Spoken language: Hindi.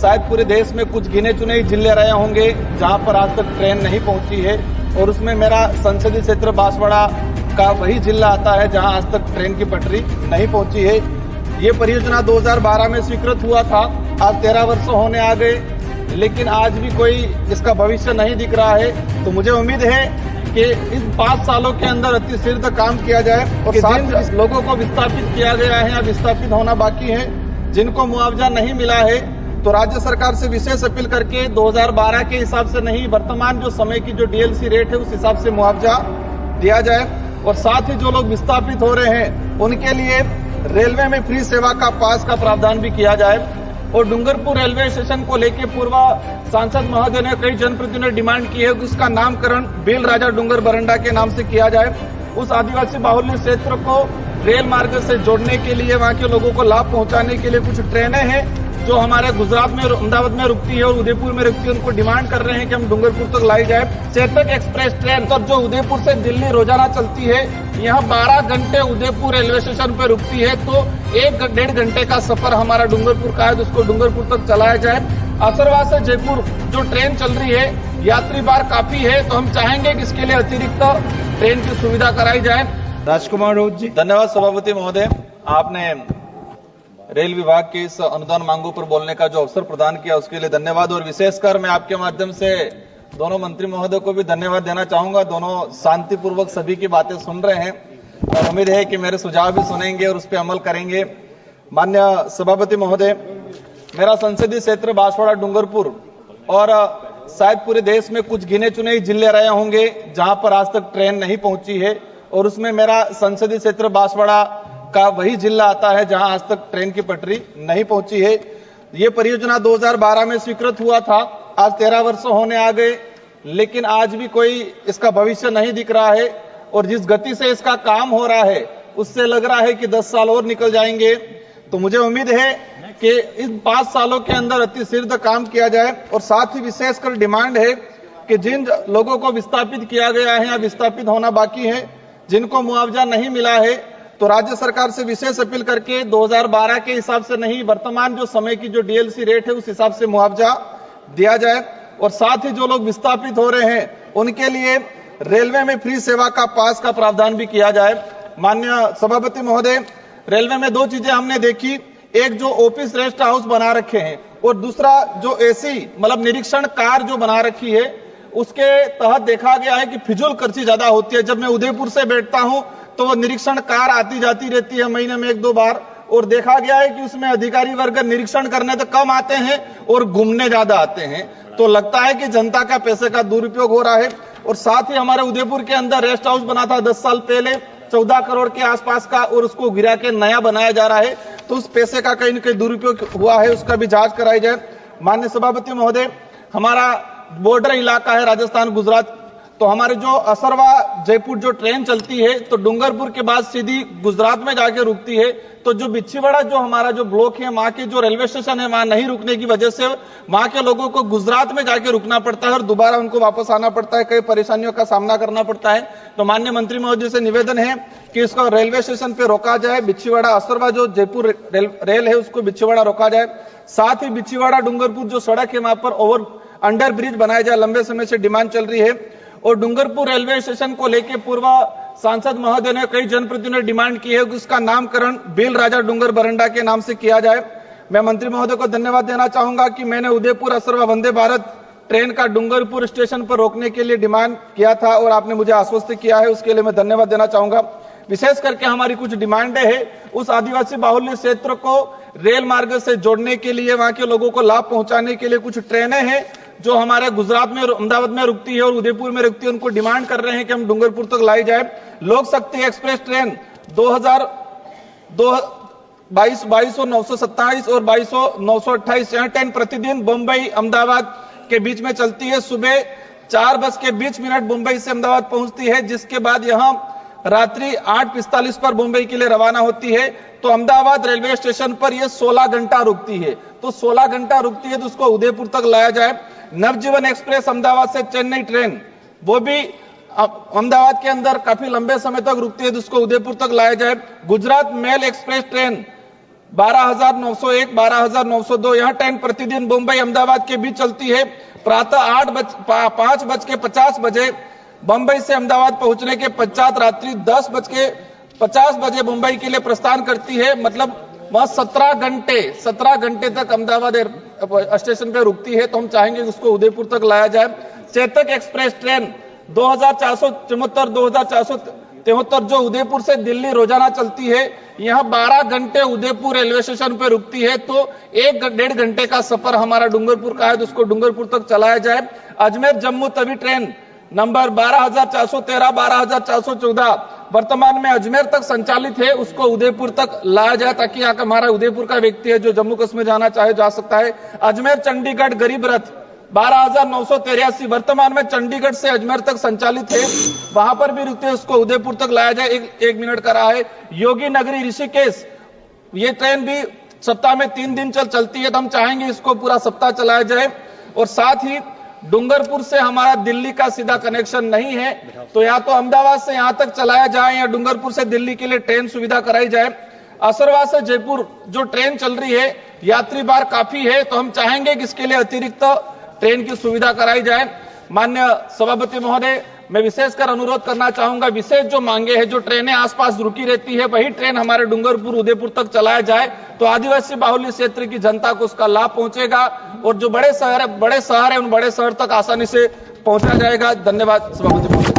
शायद पूरे देश में कुछ गिने चुने जिले रहे होंगे जहां पर आज तक ट्रेन नहीं पहुंची है, और उसमें मेरा संसदीय क्षेत्र बांसवाड़ा का वही जिला आता है जहां आज तक ट्रेन की पटरी नहीं पहुंची है। ये परियोजना 2012 में स्वीकृत हुआ था, आज 13 वर्ष होने आ गए, लेकिन आज भी कोई इसका भविष्य नहीं दिख रहा है। तो मुझे उम्मीद है कि इस 5 सालों के अंदर अति शीघ्र काम किया जाए और जिन लोगों को विस्थापित किया गया है या विस्थापित होना बाकी है, जिनको मुआवजा नहीं मिला है, तो राज्य सरकार से विशेष अपील करके 2012 के हिसाब से नहीं, वर्तमान जो समय की जो डीएलसी रेट है उस हिसाब से मुआवजा दिया जाए। और साथ ही जो लोग विस्थापित हो रहे हैं उनके लिए रेलवे में फ्री सेवा का पास का प्रावधान भी किया जाए। और डूंगरपुर रेलवे स्टेशन को लेकर पूर्व सांसद महोदय ने कई जनप्रतिनिधियों ने डिमांड की है कि उसका नामकरण बेल राजा डूंगर बरंडा के नाम से किया जाए। उस आदिवासी बाहुल्य क्षेत्र को रेल मार्ग से जोड़ने के लिए, वहां के लोगों को लाभ पहुंचाने के लिए कुछ ट्रेनें हैं जो हमारे गुजरात में, अहमदाबाद में रुकती है और उदयपुर में रुकती है। उनको डिमांड कर रहे हैं कि हम डूंगरपुर तक लाई जाए। चेतक एक्सप्रेस ट्रेन तो जो उदयपुर से दिल्ली रोजाना चलती है, यहाँ 12 घंटे उदयपुर रेलवे स्टेशन पर रुकती है, तो 1-1.5 घंटे का सफर हमारा डूंगरपुर का है, तो उसको डूंगरपुर तक चलाया जाए। असरवा से जयपुर जो ट्रेन चल रही है, यात्री भार काफी है, तो हम चाहेंगे कि इसके लिए अतिरिक्त ट्रेन की सुविधा कराई जाए। राजकुमार राउत जी। धन्यवाद सभापति महोदय, आपने रेल विभाग की इस अनुदान मांगों पर बोलने का जो अवसर प्रदान किया उसके लिए धन्यवाद। और विशेषकर मैं आपके माध्यम से दोनों मंत्री महोदय को भी धन्यवाद देना चाहूंगा। दोनों शांतिपूर्वक सभी की बातें सुन रहे हैं और उम्मीद है कि मेरे सुझाव भी सुनेंगे और उस पर अमल करेंगे। माननीय सभापति महोदय, मेरा संसदीय क्षेत्र बांसवाड़ा डूंगरपुर और शायद पूरे देश में कुछ गिने चुने जिले रहे होंगे जहां पर आज तक ट्रेन नहीं पहुंची है, और उसमें मेरा संसदीय क्षेत्र बांसवाड़ा का वही जिला आता है जहां आज तक ट्रेन की पटरी नहीं पहुंची है। ये परियोजना 2012 में स्वीकृत हुआ था, आज 13 वर्ष होने आ गए, लेकिन आज भी कोई इसका भविष्य नहीं दिख रहा है। और जिस गति से इसका काम हो रहा है उससे लग रहा है कि 10 साल और निकल जाएंगे। तो मुझे उम्मीद है कि इन 5 सालों के अंदर अति शीघ्र काम किया जाए। और साथ ही विशेषकर डिमांड है कि जिन लोगों को विस्थापित किया गया है या विस्थापित होना बाकी है, जिनको मुआवजा नहीं मिला है, तो राज्य सरकार से विशेष अपील करके 2012 के हिसाब से नहीं, वर्तमान जो समय की जो डीएलसी रेट है उस हिसाब से मुआवजा दिया जाए। और साथ ही जो लोग विस्थापित हो रहे हैं उनके लिए रेलवे में फ्री सेवा का पास का प्रावधान भी किया जाए। माननीय सभापति महोदय, रेलवे में 2 चीजें हमने देखी, एक जो ऑफिस रेस्ट हाउस बना रखे हैं और दूसरा जो एसी मतलब निरीक्षण कार जो बना रखी है, उसके तहत देखा गया है कि फिजूल खर्ची ज्यादा होती है। जब मैं उदयपुर से बैठता हूं तो वो निरीक्षण कार आती जाती रहती है महीने में 1-2 बार, और देखा गया है कि उसमें अधिकारी वर्ग निरीक्षण करने तो कम आते हैं और घूमने ज्यादा आते हैं। तो लगता है कि जनता का पैसे का दुरुपयोग हो रहा है। और साथ ही हमारे उदयपुर के अंदर रेस्ट हाउस बना था 10 साल पहले 14 करोड़ के आसपास का, और उसको गिरा के नया बनाया जा रहा है, तो उस पैसे का कहीं न कहीं दुरुपयोग हुआ है, उसका भी जांच कराई जाए। माननीय सभापति महोदय, हमारा बॉर्डर इलाका है राजस्थान गुजरात, तो हमारे जो असरवा जयपुर जो ट्रेन चलती है तो डूंगरपुर के बाद सीधी गुजरात में जाके रुकती है। तो जो बिच्छीवाड़ा जो हमारा जो ब्लॉक है, वहां के जो रेलवे स्टेशन है, वहां नहीं रुकने की वजह से वहां के लोगों को गुजरात में जाके रुकना पड़ता है और दोबारा उनको वापस आना पड़ता है, कई परेशानियों का सामना करना पड़ता है। तो माननीय मंत्री महोदय से निवेदन है कि इसको रेलवे स्टेशन पे रोका जाए, बिच्छीवाड़ा असरवा जो जयपुर रेल है उसको बिच्छीवाड़ा रोका जाए। साथ ही बिच्छीवाड़ा डूंगरपुर जो सड़क है वहां पर ओवर अंडर ब्रिज बनाया जाए, लंबे समय से डिमांड चल रही है। और डूंगरपुर रेलवे स्टेशन को लेकर पूर्व सांसद महोदय ने कई जनप्रतिनिधियों ने डिमांड की है कि उसका नामकरण बेल राजा डूंगर बरंडा के नाम से किया जाए। मैं मंत्री महोदय को धन्यवाद देना चाहूंगा कि मैंने उदयपुर असरवा वंदे भारत ट्रेन का डूंगरपुर स्टेशन पर रोकने के लिए डिमांड किया था और आपने मुझे आश्वस्त किया है, उसके लिए मैं धन्यवाद देना चाहूंगा। विशेष करके हमारी कुछ डिमांडें हैं, उस आदिवासी बाहुल्य क्षेत्र को रेल मार्ग से जोड़ने के लिए, वहां के लोगों को लाभ पहुंचाने के लिए कुछ ट्रेनें हैं जो हमारे गुजरात में, अहमदाबाद में रुकती है और उदयपुर में रुकती है। उनको डिमांड कर रहे हैं कि हम डूंगरपुर तक लाई जाए। लोक शक्ति एक्सप्रेस ट्रेन 22,927 और 22,928 यह ट्रेन प्रतिदिन मुंबई अहमदाबाद के बीच में चलती है। सुबह 4 बज के 20 मिनट मुंबई से अहमदाबाद पहुंचती है, जिसके बाद यहां रात्रि 8:45 पर मुंबई के लिए रवाना होती है। तो अहमदाबाद रेलवे स्टेशन पर यह 16 घंटा रुकती है, तो 16 घंटा रुकती है तो उसको उदयपुर तक लाया जाए। नवजीवन एक्सप्रेस अहमदाबाद से चेन्नई ट्रेन, वो भी अहमदाबाद के अंदर काफी लंबे समय तक रुकती है तो उसको उदयपुर तक लाया जाए। गुजरात मेल एक्सप्रेस ट्रेन 12,901, 12,902 यह ट्रेन प्रतिदिन मुंबई अहमदाबाद के बीच चलती है। प्रातः 5:50 बजे मुंबई से अहमदाबाद पहुंचने के पश्चात रात्रि 10:50 बजे मुंबई के लिए प्रस्थान करती है। मतलब वह 17 घंटे तक अहमदाबाद स्टेशन पे रुकती है। तो हम चाहेंगे उसको उदयपुर तक लाया जाए। चेतक एक्सप्रेस ट्रेन 2473 जो उदयपुर से दिल्ली रोजाना चलती है, यह 12 घंटे उदयपुर रेलवे स्टेशन पे रुकती है। तो 1-1.5 घंटे का सफर हमारा डूंगरपुर का है, तो उसको डूंगरपुर तक चलाया जाए। अजमेर जम्मू तवी ट्रेन नंबर 12,413, 12,414 वर्तमान में अजमेर तक संचालित है, उसको उदयपुर तक लाया जाए ताकि यहाँ का हमारा उदयपुर का व्यक्ति है जो जम्मू कश्मीर जाना चाहे जा सकता है। अजमेर चंडीगढ़ गरीब रथ 12,983 वर्तमान में चंडीगढ़ से अजमेर तक संचालित है, वहां पर भी रुकते, उसको उदयपुर तक लाया जाए। एक मिनट का रहा है। योगी नगरी ऋषिकेश ये ट्रेन भी सप्ताह में 3 दिन चलती है, तो हम चाहेंगे इसको पूरा सप्ताह चलाया जाए। और साथ ही डूंगरपुर से हमारा दिल्ली का सीधा कनेक्शन नहीं है, तो या तो अहमदाबाद से यहां तक चलाया जाए या डूंगरपुर से दिल्ली के लिए ट्रेन सुविधा कराई जाए। असरवा से जयपुर जो ट्रेन चल रही है, यात्री भार काफी है, तो हम चाहेंगे कि इसके लिए अतिरिक्त ट्रेन की सुविधा कराई जाए। माननीय सभापति महोदय, मैं विशेषकर अनुरोध करना चाहूंगा, विशेष जो मांगे हैं, जो ट्रेनें आसपास रुकी रहती है, वही ट्रेन हमारे डूंगरपुर उदयपुर तक चलाया जाए, तो आदिवासी बाहुल्य क्षेत्र की जनता को उसका लाभ पहुंचेगा और जो बड़े शहर है उन बड़े शहर तक आसानी से पहुंचा जाएगा। धन्यवाद सभापति महोदय।